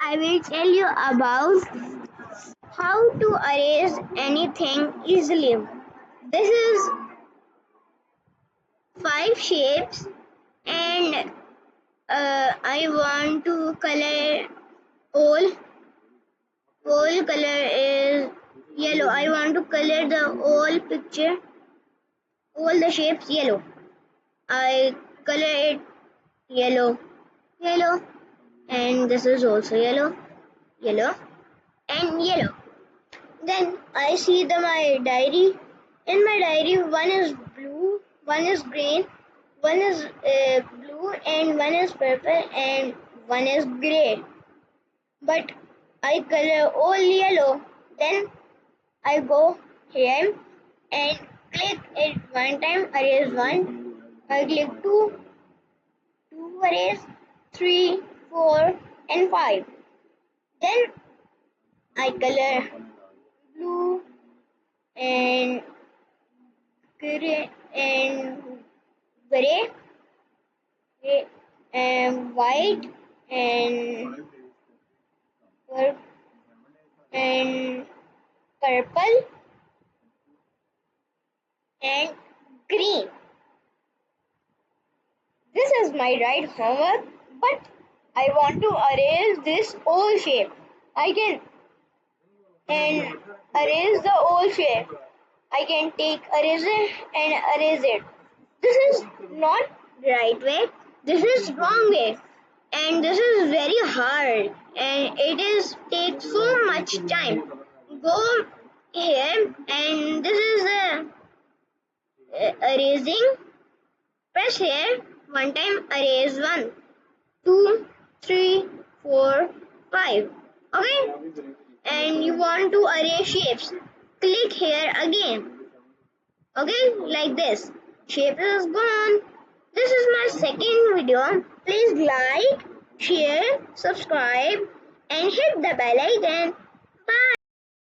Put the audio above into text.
I will tell you about how to erase anything easily. This is 5 shapes and I want to color all. All color is yellow. I want to color the whole picture, all the shapes yellow. I color it yellow, yellow, and this is also yellow, yellow, and yellow. Then I see my diary. In my diary, one is blue, one is green, one is blue, and one is purple, and one is gray. But I color all yellow. Then I go here and click it one time, erase one. I click two, two erase, three, four, and five. Then I color blue and gray gray and white and and purple and green. This is my right homework, but I want to erase this whole shape. I can and erase the whole shape. I can take eraser and erase it. This is not right way. This is wrong way. And this is very hard and it is takes so much time. Go here and this is the erasing. Press here one time, erase 1, 2, 3, 4, 5. Okay? And you want to erase shapes. Click here again. Okay? Like this. Shape is gone. This is my second video. Please like, share, subscribe, and hit the bell icon. Bye.